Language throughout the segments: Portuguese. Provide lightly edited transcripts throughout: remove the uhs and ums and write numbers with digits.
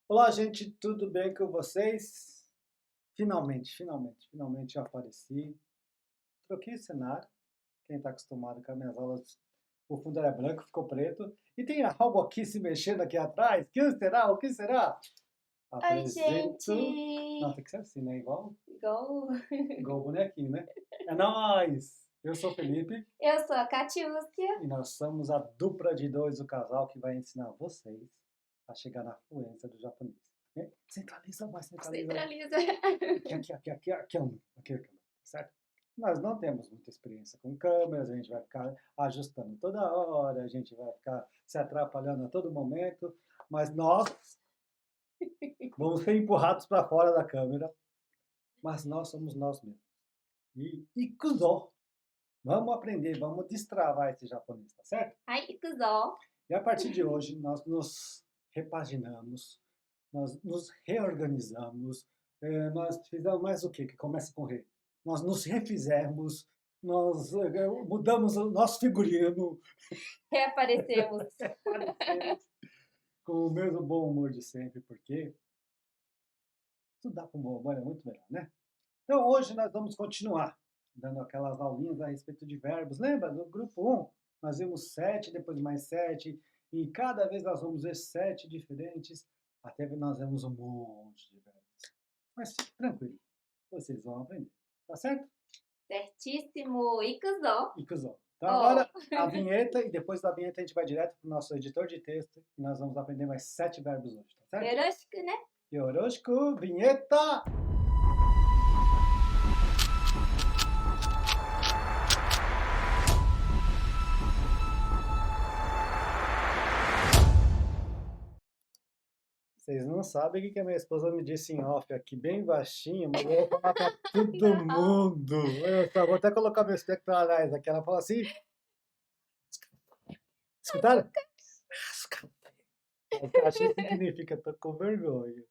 Olá, gente, tudo bem com vocês? Finalmente eu apareci. Troquei o cenário. Quem está acostumado com as minhas aulas, o fundo era branco, ficou preto. E tem algo aqui se mexendo aqui atrás. Que será? O que será? Oi, Apresento. Não, gente! tem que ser assim, né? Igual. Igual o bonequinho, né? É nóis! Eu sou o Felipe Eu sou a Catiúcia. e nós somos a dupla de dois, o casal que vai ensinar vocês a chegar na fluência do japonês. Né? Centraliza mais, centraliza mais. Centraliza. Aqui, aqui, certo? Nós não temos muita experiência com câmeras, a gente vai ficar ajustando toda hora, a gente vai ficar se atrapalhando a todo momento, mas nós vamos ser empurrados para fora da câmera, mas nós somos nós mesmos. E kuzou, vamos aprender, vamos destravar esse japonês, tá certo? Ai, Ikuzó. E a partir de hoje nós nos repaginamos, nós nos reorganizamos, nós fizemos mais o quê? Que começa com re. Nós nos refizemos, nós mudamos o nosso figurino, Reaparecemos. aparecemos com o mesmo bom humor de sempre, porque estudar com bom humor é muito melhor, né? Então hoje nós vamos continuar dando aquelas aulinhas a respeito de verbos. Lembra? No grupo 1, nós vimos 7, depois mais 7, e cada vez nós vamos ver 7 diferentes, até que nós vemos um monte de verbos. Mas fique tranquilo, vocês vão aprender, tá certo? Certíssimo. Ikuzó. E cuzão. Então Ó. agora a vinheta, e depois da vinheta a gente vai direto para o nosso editor de texto, e nós vamos aprender mais 7 verbos hoje, tá certo? Yoroshiku, né? Yoroshiku, vinheta! Vocês não sabem o que a minha esposa me disse em off aqui, bem baixinho, mas eu vou falar para todo mundo. Eu só vou até colocar meu espectro atrás aqui. Ela falou assim: escutaram? Acho que significa tô com vergonha.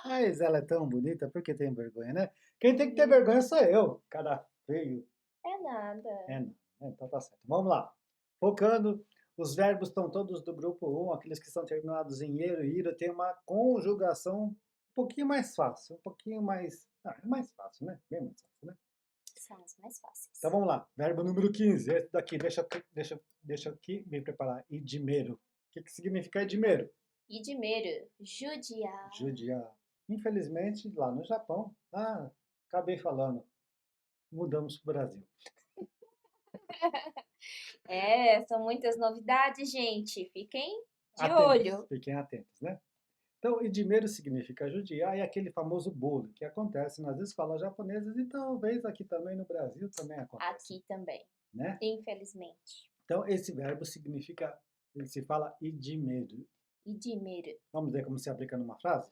Mas ela é tão bonita, por que tem vergonha, né? Quem tem que ter vergonha sou eu, cara feio. É nada. Não. Então tá certo. Vamos lá. Focando, os verbos estão todos do grupo 1, aqueles que são terminados em ero e iro, tem uma conjugação um pouquinho mais fácil, um pouquinho mais. É mais fácil, né? Bem mais fácil, né? São as mais fáceis. Então vamos lá. Verbo número 15. Esse daqui, deixa aqui me preparar. Idimeiro. O que significa idimeiro? Idimeiro. Judiar. Judiar. Infelizmente, lá no Japão, acabei falando, mudamos para o Brasil. É, são muitas novidades, gente. Fiquem de Atentos, olho. fiquem atentos, né? Então, idimeiro significa judiar, é aquele famoso bullying que acontece nas escolas japonesas e talvez aqui também no Brasil também acontece, Aqui também. né? Infelizmente. Então, esse verbo significa, ele se fala idimeiro. Idimeiro. Vamos ver como se aplica numa frase?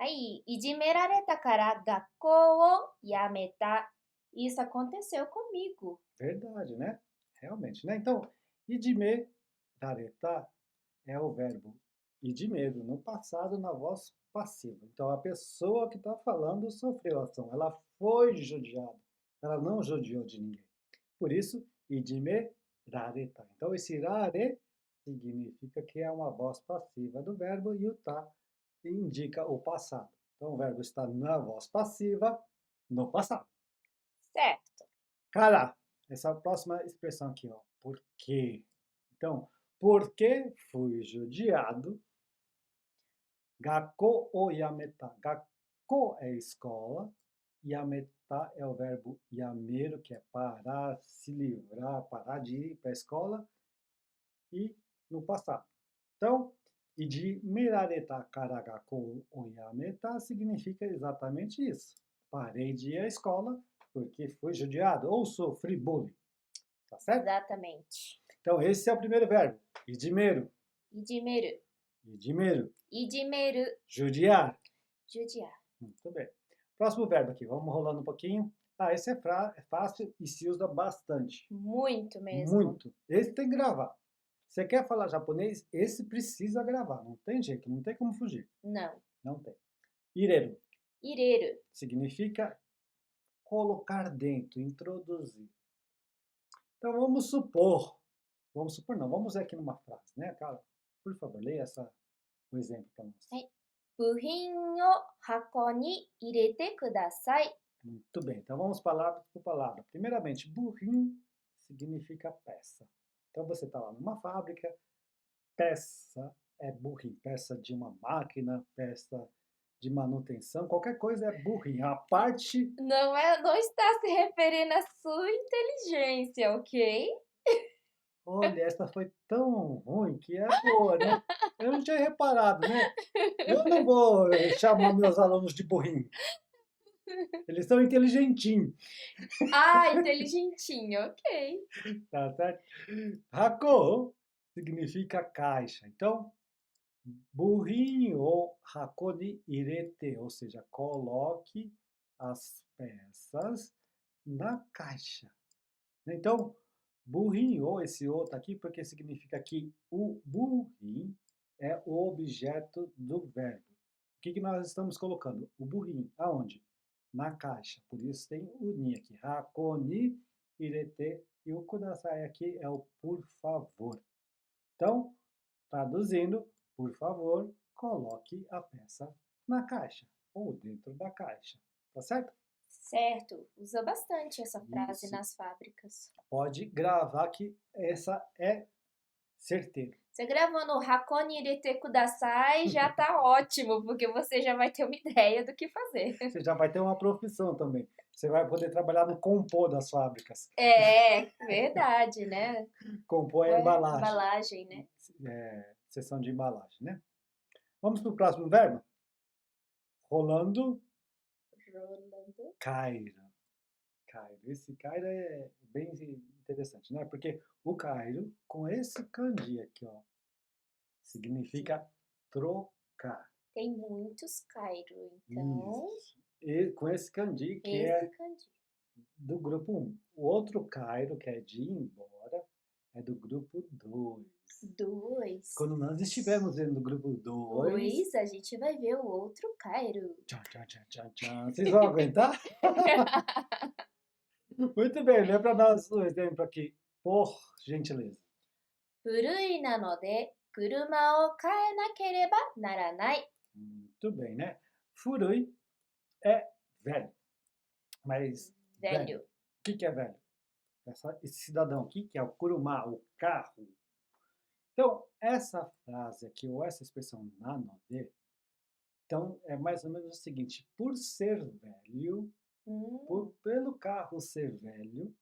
はい、いじめられたから学校を辞めた. Isso aconteceu comigo. Verdade, né? Realmente, né? Então, idime, rareta, é o verbo idimeiro, no passado, na voz passiva. Então, a pessoa que está falando sofreu ação, ela foi judiada, ela não judiou de ninguém. Por isso, idime, rareta. Então, esse rare significa que é uma voz passiva do verbo e o tá indica o passado. Então, o verbo está na voz passiva, no passado. Certo. Cara, essa próxima expressão aqui, ó, por quê? Então, porque fui judiado, gakko o yameta. Gakko é escola, yameta é o verbo yameru, que é parar, se livrar, parar de ir para a escola, e no passado. Então, e de mirareta kara gakko o yameta significa exatamente isso. Parei de ir à escola porque fui judiado ou sofri bullying. Tá certo? Exatamente. Então, esse é o primeiro verbo. Idimeiro. Idimeiro. Idimeiro. Idimeiro. Judiar. Judiar. Muito bem. Próximo verbo aqui. Vamos rolando um pouquinho. Esse é fácil e se usa bastante. Muito mesmo. Muito. Esse tem que gravar. Você quer falar japonês? Esse precisa gravar. Não tem jeito, não tem como fugir. Não. Não tem. Ireru. Ireru. Significa colocar dentro, introduzir. Então, vamos supor não, vamos ver aqui numa frase, né, cara? Por favor, leia o exemplo para nós. 部品を箱に入れてください. Muito bem, então vamos palavra por palavra. Primeiramente, burrim significa peça. Então você está lá numa fábrica, peça é burrim, peça de uma máquina, peça de manutenção, qualquer coisa é burrim. A parte. Não está se referindo à sua inteligência, ok? Olha, essa foi tão ruim que é boa, né? Eu não tinha reparado, né? Eu não vou chamar meus alunos de burrim. Eles são inteligentinhos, Ah, inteligentinho, ok. tá certo? Hako significa caixa. Então, burrim ou hako ni irete, ou seja, coloque as peças na caixa. Então, burrim ou esse o tá aqui porque significa que o burrim é o objeto do verbo. O que nós estamos colocando? O burrim. Aonde? Na caixa. Por isso tem o ni aqui. Hako ni irete. E o kudasai aqui é o por favor. Então, traduzindo, por favor, coloque a peça na caixa ou dentro da caixa. Tá certo? Certo, usa bastante essa frase Isso. nas fábricas. Pode gravar que essa é certeira. Você gravando o Hako ni irete kudasai já tá ótimo, porque você já vai ter uma ideia do que fazer. Você já vai ter uma profissão também. Você vai poder trabalhar no compô das fábricas. É, verdade, né? Compô é embalagem. Embalagem, né? É, seção de embalagem, né? Vamos para o próximo verbo? Rolando. Rolando. Cairo. Cairo. Esse Cairo é bem interessante, né? Porque o Cairo, com esse kanji aqui, ó, significa trocar. Tem muitos Cairo, então. Isso. E com esse kanji que Esse é kanji. do grupo 1. O outro Cairo, que é de ir embora, é do grupo 2. 2. Quando nós estivermos vendo o grupo 2, 2, a gente vai ver o outro Cairo. tchan, tchan, tchan, tchan, tchan. Vocês vão aguentar? Muito bem, lê para nós o exemplo aqui, por gentileza. 古いなので車を変えなければならない. Muito bem, né? Furui é velho. Mas Velho. o que é velho? Esse cidadão aqui, que é o kuruma, o carro. Então, essa frase aqui, ou essa expressão nanode, então é mais ou menos o seguinte: por ser velho, pelo carro ser velho,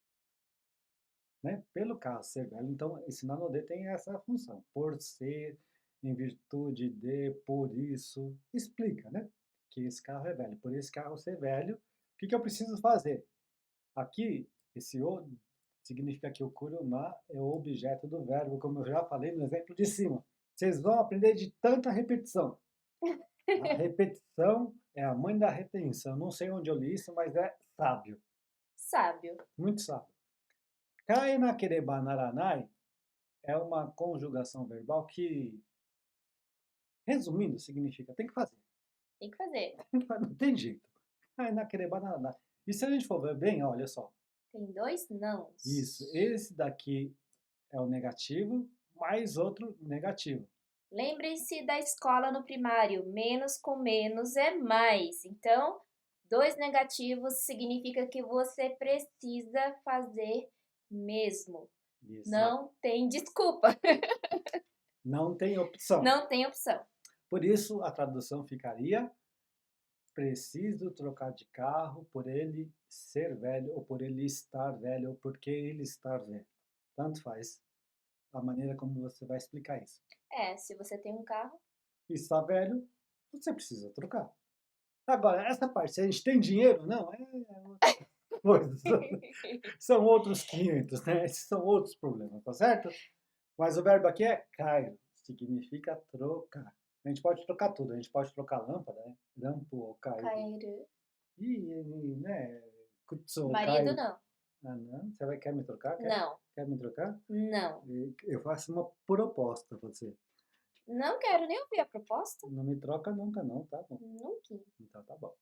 né? Pelo carro ser velho, então esse nanode tem essa função, por ser, em virtude de, por isso, explica, né? Que esse carro é velho. Por esse carro ser velho, o que eu preciso fazer? Aqui, esse o significa que o kuruma é o objeto do verbo, como eu já falei no exemplo de cima. Vocês vão aprender de tanta repetição. A repetição é a mãe da retenção. Não sei onde eu li isso, mas é sábio. Sábio. Muito sábio. Kai nakereba naranai é uma conjugação verbal que, resumindo, significa tem que fazer. Tem que fazer. Não tem jeito. Kai nakereba naranai. E se a gente for ver bem, olha só. Tem 2 nãos. Isso. Esse daqui é o negativo, mais outro negativo. Lembrem-se da escola no primário. Menos com menos é mais. Então, 2 negativos significa que você precisa fazer mesmo. Isso. Não tem desculpa. Não tem opção. Não tem opção. Por isso, a tradução ficaria: preciso trocar de carro por ele ser velho, ou por ele estar velho, ou porque ele está velho. Tanto faz a maneira como você vai explicar isso. Se você tem um carro. E está velho, você precisa trocar. Agora, essa parte, se a gente tem dinheiro, não, é outra coisa. São outros 500, né? Esses são outros problemas, tá certo? Mas o verbo aqui é cairo, significa trocar. A gente pode trocar tudo, a gente pode trocar lâmpada, né? Lampo ou cairo. Cairo. E, né? Kutsu, Marido cairo. não. Ah, não? Você quer me trocar? Não. Quer me trocar? Não. Eu faço uma proposta a você. Não quero nem ouvir a proposta. Não me troca nunca não, tá bom? Nunca. Então tá bom.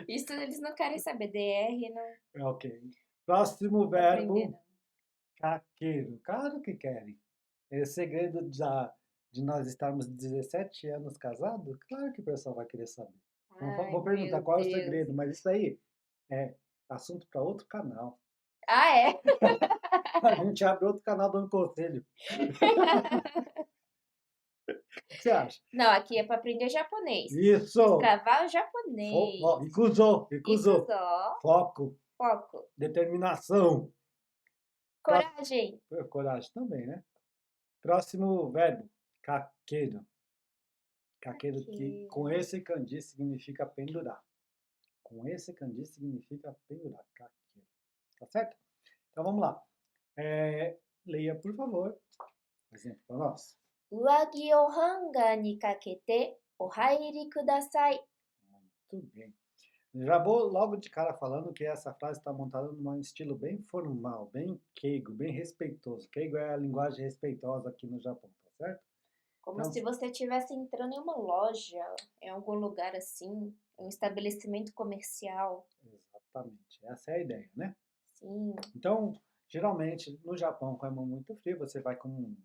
Isso eles não querem saber. DR não. Ok. Próximo Não verbo, aprender, não. caqueiro. Claro que querem. É o segredo de nós estarmos 17 anos casados? Claro que o pessoal vai querer saber. Ai, Vou perguntar meu qual é o Deus. segredo, mas isso aí é assunto para outro canal. Ah, é? A gente abre outro canal dando conselho. O que você acha? Não, aqui é para aprender japonês. Isso! Desbravar o japonês. Ikuzo, ikuzo. Ikuzo. Foco, Foco. determinação. Próximo, Coragem. coragem também, né? Próximo verbo, kakeru. Kakeru que com Kakeru. esse kanji significa pendurar. Com esse kanji significa pendurar. Kakeru. Tá certo? Então vamos lá. Leia, por favor. Exemplo para nós. 上着をハンガーにかけてお入りください。 Muito bem. Já vou logo de cara falando que essa frase está montada num estilo bem formal, bem keigo, bem respeitoso. Keigo é a linguagem respeitosa aqui no Japão, tá certo? Como Então, se você estivesse entrando em uma loja, em algum lugar assim, um estabelecimento comercial. exatamente, essa é a ideia, né? Sim. Então, geralmente, no Japão, como é muito frio, você vai com um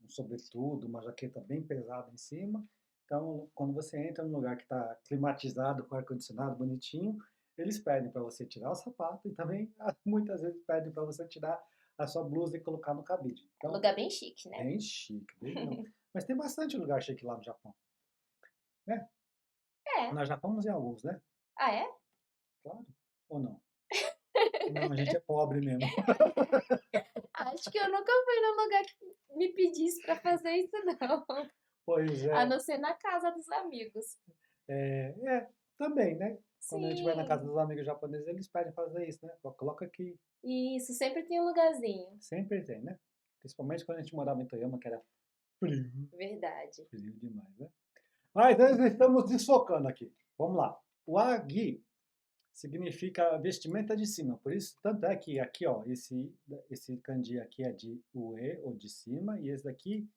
sobretudo, uma jaqueta bem pesada em cima. Então, quando você entra num lugar que está climatizado, com ar-condicionado bonitinho, eles pedem para você tirar o sapato e também muitas vezes pedem para você tirar a sua blusa e colocar no cabide. Então, Lugar bem chique, né? bem chique, bem não. Mas tem bastante lugar chique lá no Japão, né? É. Nós já fomos em alguns, né? Ah, é? Claro. Ou não? Não, a gente é pobre mesmo. Acho que eu nunca fui num lugar que me pedisse pra fazer isso, não. Pois A é. não ser na casa dos amigos. Também, né? Quando a gente vai na casa Sim. dos amigos japoneses, eles pedem fazer isso, né? Coloca aqui. Isso, sempre tem um lugarzinho. Sempre tem, né? Principalmente quando a gente morava em Toyama, que era frio, Verdade. frio demais, né? Mas nós estamos desfocando aqui. Vamos lá. O agi significa vestimenta de cima. Por isso, tanto é que aqui, ó, esse kanji aqui é de ue, ou de cima, e esse daqui,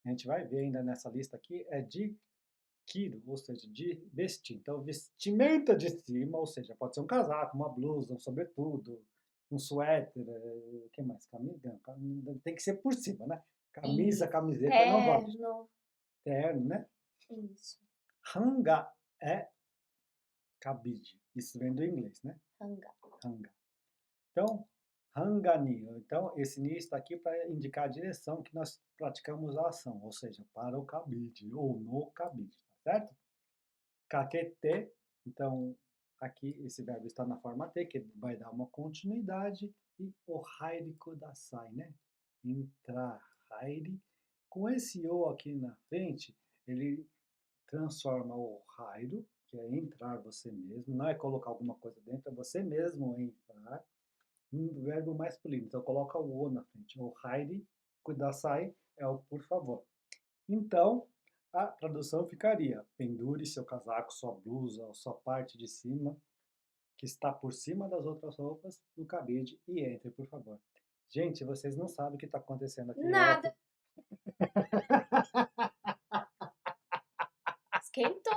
a gente vai ver ainda nessa lista aqui, é de kiro, ou seja, de vestir. Então, vestimenta de cima, ou seja, pode ser um casaco, uma blusa, um sobretudo, um suéter, o que mais? Camisa? Tem que ser por cima, né? Camisa, Isso. camiseta não vale. Terno. Terno, né? Isso. Hanga é cabide. Isso vem do inglês, né? Hanga. Hanga. Então, hangani. Então, esse ni está aqui para indicar a direção que nós praticamos a ação, ou seja, para o cabide, ou no cabide, tá certo? Kakete, então, aqui esse verbo está na forma T, que vai dar uma continuidade, e ohairi kudasai, né? Entrar, hairi. Com esse o aqui na frente, ele transforma o hairu, que é entrar você mesmo, não é colocar alguma coisa dentro, é você mesmo entrar, um verbo masculino. Então, coloca o o na frente. O hairi kudasai é o por favor. Então, a tradução ficaria: pendure seu casaco, sua blusa, ou sua parte de cima, que está por cima das outras roupas, no cabide e entre, por favor. Gente, vocês não sabem o que está acontecendo aqui em off. Nada. Esquentou.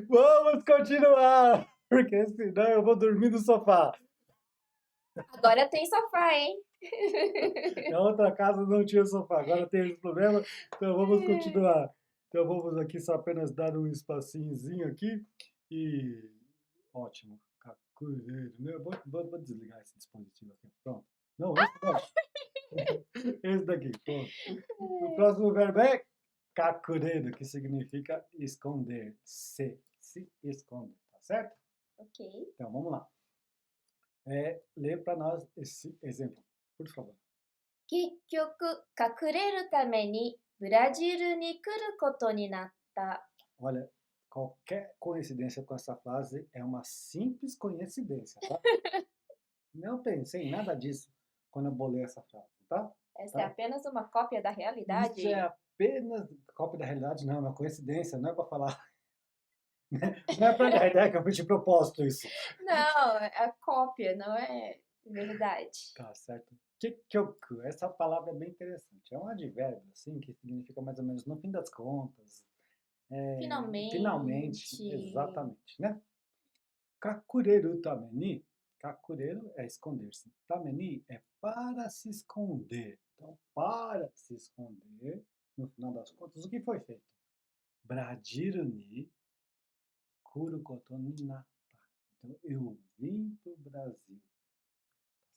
Vamos continuar, porque senão eu vou dormir no sofá. Agora tem sofá, hein? Na outra casa não tinha sofá, agora tem esse problema, então vamos continuar. Então vamos aqui só apenas dar um espacinhozinho aqui e ótimo. Kakureiro, né? Vou desligar esse dispositivo aqui. Pronto. Não, esse não. Esse daqui. Pronto. O próximo verbo é kakureiro, que significa esconder, se esconde, tá certo? Ok. Então vamos lá. Lê para nós esse exemplo, por favor. 結局、隠れるためにブラジルに来ることになった。 Olha, qualquer coincidência com essa frase é uma simples coincidência, tá? Não pensei em nada disso quando eu bolei essa frase, tá? Essa é Tá? apenas uma cópia da realidade? Isso é apenas cópia da realidade, não, é uma coincidência, não é para falar. Não é para dar ideia que eu fiz de propósito isso. Não, é cópia, não é verdade. Tá certo. Kikyoku, essa palavra é bem interessante. É um advérbio, assim, que significa mais ou menos no fim das contas. Finalmente. Finalmente, exatamente, né? Kakureru tame ni, Kakureru é esconder-se. Tameni é para se esconder. Então, para se esconder, no final das contas, o que foi feito? Brajiru ni kuru koto ni natta. Então, eu vim para o Brasil.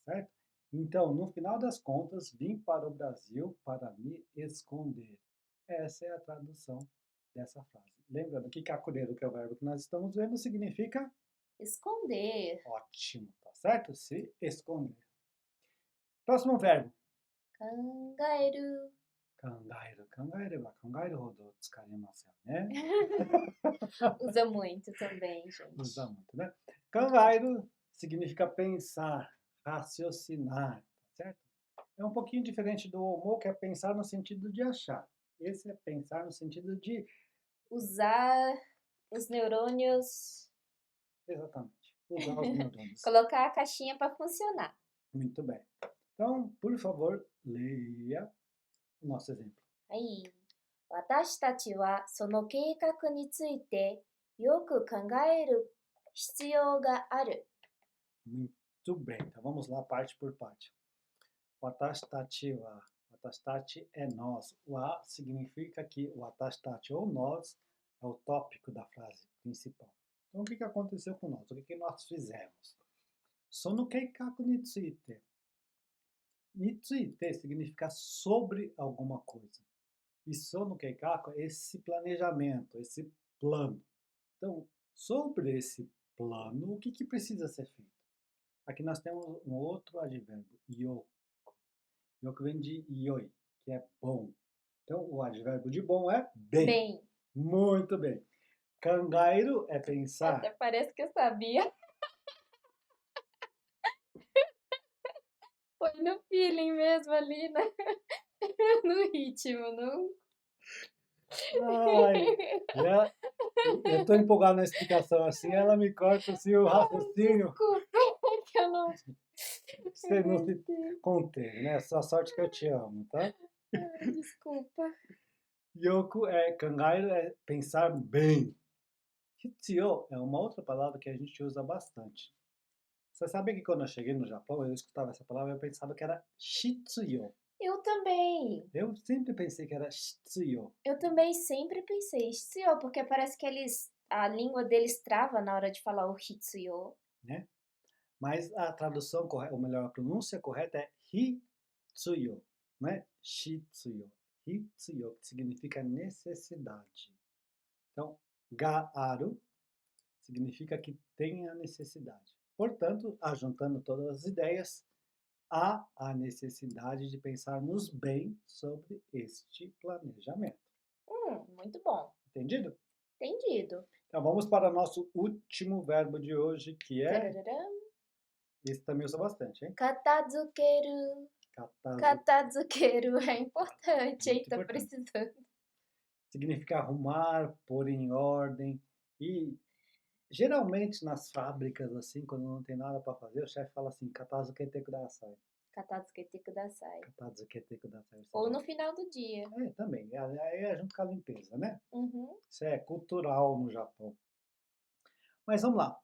Tá certo? Então, no final das contas, vim para o Brasil para me esconder. Essa é a tradução dessa frase. Lembrando que kakureru, que é o verbo que nós estamos vendo, significa Esconder. ótimo, tá certo? Se esconder. Próximo verbo. Kangaeru. Kangaeru. Kangaeru wa kangaeru hodo tsukarimasu yo né? Usa muito também, gente. Usa muito, né? Kangaeru significa pensar, raciocinar, tá certo? É um pouquinho diferente do homo, que é pensar no sentido de achar. Esse é pensar no sentido de... Usar os neurônios. Exatamente. Usar os neurônios. Colocar a caixinha para funcionar. Muito bem. Então, por favor, leia o nosso exemplo. はい。私たちはその計画についてよく考える必要がある。 Muito bem. Então, vamos lá, parte por parte. Watashitachi wa. Watashitachi é nós. O a significa que o watashitachi ou nós é o tópico da frase principal. Então, o que aconteceu com nós? O que nós fizemos? Sono keikaku ni tsuite. Ni tsuite significa sobre alguma coisa. E sono keikaku é esse planejamento, esse plano. Então, sobre esse plano, o que precisa ser feito? Aqui nós temos um outro advérbio, yoku. Yoku vem de yoi, que é bom. Então, o advérbio de bom é bem. Bem, Muito bem. Kangaeru é pensar. até parece que eu sabia. Foi no feeling mesmo ali, né? No ritmo, não? Ai, eu tô empolgado na explicação assim, ela me corta assim o raciocínio. Desculpa, que eu não... Você não se conteve, né? Só sorte que eu te amo, tá? Ai, desculpa. Yoku é kangaeru, é pensar bem. Hitsuyo é uma outra palavra que a gente usa bastante. Você sabe que quando eu cheguei no Japão, eu escutava essa palavra e eu pensava que era shitsuyo. Eu também. Eu sempre pensei que era shitsuyo. Eu também sempre pensei Hitsuyo, porque parece que a língua deles trava na hora de falar o Hitsuyo. Né? Mas a tradução correta, ou melhor, a pronúncia correta é hitsuyo, não é shitsuyo. Hitsuyo, que significa necessidade. Então, ga-aru significa que tem a necessidade. Portanto, ajuntando todas as ideias, há a necessidade de pensarmos bem sobre este planejamento. Muito bom. Entendido? Entendido. Então, vamos para o nosso último verbo de hoje, que é... Tararam. Esse também usa bastante, hein? Katazukeru. Katazu. Katazukeru é importante, hein? Muito Tá importante. precisando. Significa arrumar, pôr em ordem. E geralmente nas fábricas, assim, quando não tem nada para fazer, o chefe fala assim, katazukete kudasai. Katazukete kudasai. Katazukete kudasai. Ou no final do dia. É, também. Aí é junto com a limpeza, né? Uhum. Isso é cultural no Japão. Mas vamos lá.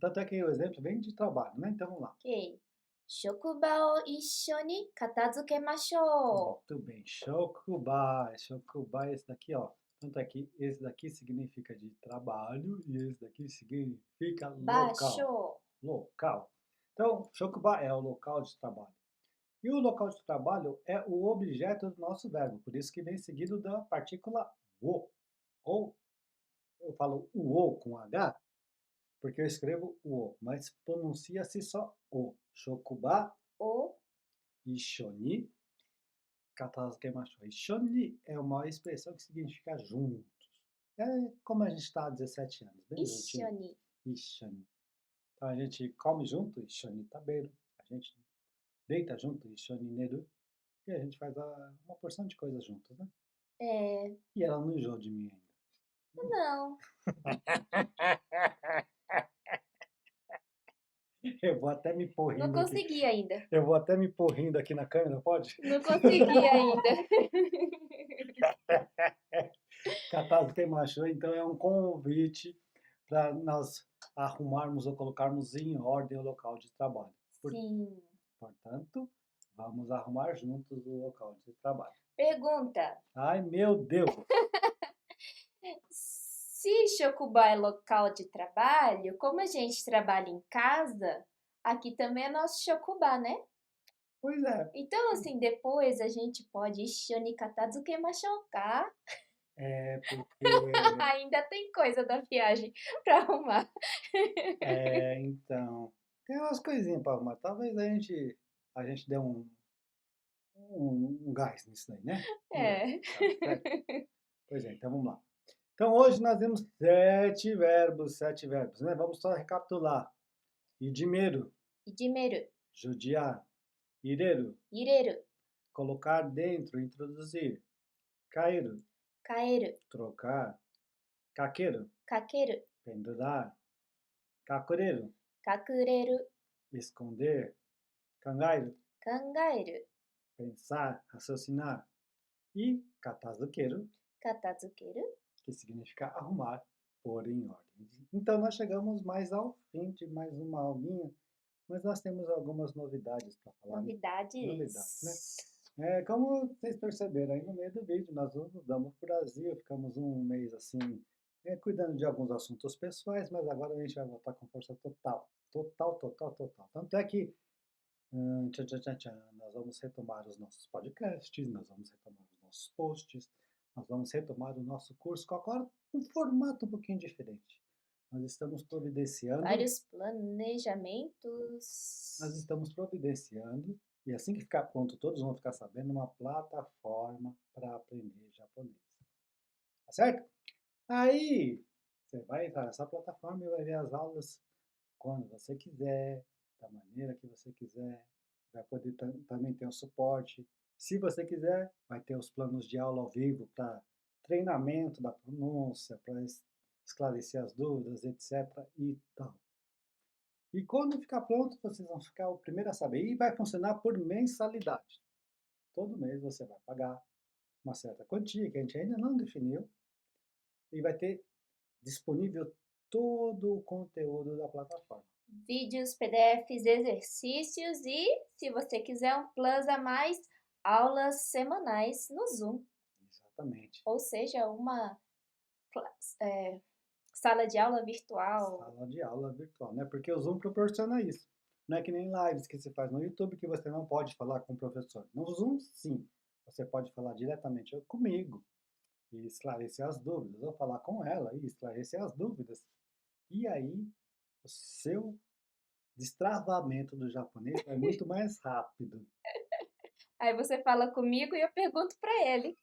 Tanto é que o exemplo vem de trabalho, né? Então vamos lá. Ok. Shokuba o issho ni katazukemashou. Muito bem. Shokuba. Shokuba é esse daqui, ó. Tanto é que esse daqui significa de trabalho e esse daqui significa local. Basho. Local. Então, shokuba é o local de trabalho. E o local de trabalho é o objeto do nosso verbo, por isso que vem seguido da partícula o. Ou eu falo o com H, porque eu escrevo o, mas pronuncia-se só o. Shokuba O issho ni katazukemashou. Issho ni é uma expressão que significa juntos. É como a gente está há 17 anos, bem issho juntinho. ni. Issho ni. Então a gente come junto, issho ni taberu. A gente deita junto, issho ni neru. E a gente faz uma porção de coisas juntos, né? É. E ela não enjoou de mim ainda. Não. Eu vou até me pôr Não rindo aqui. consegui ainda. Eu vou até me pôr rindo aqui na câmera, pode? Não consegui ainda. Katazuke Mashou, então é um convite para nós arrumarmos ou colocarmos em ordem o local de trabalho. Sim. Portanto, vamos arrumar juntos o local de trabalho. Pergunta: Ai, meu Deus! se Chocobá é local de trabalho, como a gente trabalha em casa, aqui também é nosso Chocobá, né? Pois é, Então, assim, depois a gente pode Shonikatazuke machocar. porque Ainda tem coisa da viagem para arrumar. então, tem umas coisinhas para arrumar. Talvez a gente dê um gás nisso aí, né? É. Tá certo? Pois é, então vamos lá. Então hoje nós temos 7 verbos, né? Vamos só recapitular. Idimeru, Ijimeru, judiar. Ireru, ireru, colocar dentro, introduzir. Kairu, kaeru, trocar. Kakeru, kakeru, pendurar. Kakureru, kakureru, esconder. Kangairu, kangaeru, pensar, raciocinar. E katazukeru, katazukeru. que significa arrumar, pôr em ordem. Então nós chegamos mais ao fim de mais uma aulinha, mas nós temos algumas novidades para falar, né? Novidades, né? Como vocês perceberam aí no meio do vídeo, nós nos mudamos para o Brasil, ficamos um mês assim, cuidando de alguns assuntos pessoais, mas agora a gente vai voltar com força total. Total, total, total. Tanto é que tchan, tchan, tchan, tchan, nós vamos retomar os nossos podcasts, nós vamos retomar os nossos posts, nós vamos retomar o nosso curso com agora um formato um pouquinho diferente. Nós estamos providenciando, Vários planejamentos. nós estamos providenciando, e assim que ficar pronto, todos vão ficar sabendo, uma plataforma para aprender japonês. Tá certo? Aí, você vai entrar nessa plataforma e vai ver as aulas quando você quiser, da maneira que você quiser. Vai poder também ter um suporte. Se você quiser, vai ter os planos de aula ao vivo para treinamento da pronúncia, para esclarecer as dúvidas, etc. e tal. E quando ficar pronto, vocês vão ficar o primeiro a saber. E vai funcionar por mensalidade. Todo mês você vai pagar uma certa quantia, que a gente ainda não definiu, e vai ter disponível todo o conteúdo da plataforma. Vídeos, PDFs, exercícios e, se você quiser um plus a mais, aulas semanais no Zoom. Exatamente. Ou seja, uma sala de aula virtual. Sala de aula virtual, né? Porque o Zoom proporciona isso. Não é que nem lives que se faz no YouTube que você não pode falar com o professor. No Zoom, sim. Você pode falar diretamente comigo e esclarecer as dúvidas, ou falar com ela e esclarecer as dúvidas. E aí, o seu destravamento do japonês é muito mais rápido. Aí você fala comigo e eu pergunto para ele.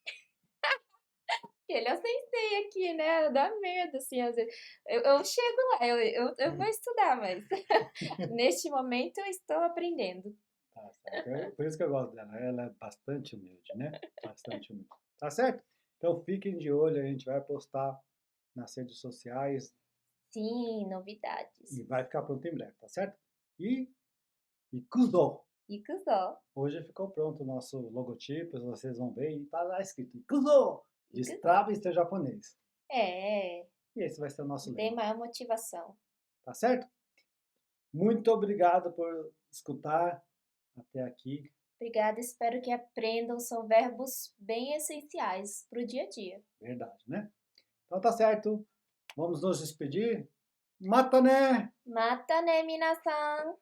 Ele é o sensei aqui, né? Dá medo, assim, às vezes. Eu chego lá, eu vou estudar, mas neste momento eu estou aprendendo. Tá certo. Por isso que eu gosto dela. Ela é bastante humilde, né? Bastante humilde. Tá certo? Então fiquem de olho, a gente vai postar nas redes sociais Sim, novidades. e vai ficar pronto em breve, tá certo? E Kuzo! Ikuzo. Hoje ficou pronto o nosso logotipo, vocês vão ver e tá lá escrito Kuzo! Destrave seu japonês. É, E esse vai ser o nosso tem lema, maior motivação. tá certo? Muito obrigado por escutar até aqui. Obrigada, espero que aprendam, são verbos bem essenciais para o dia a dia. Verdade, né? Então tá certo. Vamos nos despedir. Mata, né? Mata né, minasan!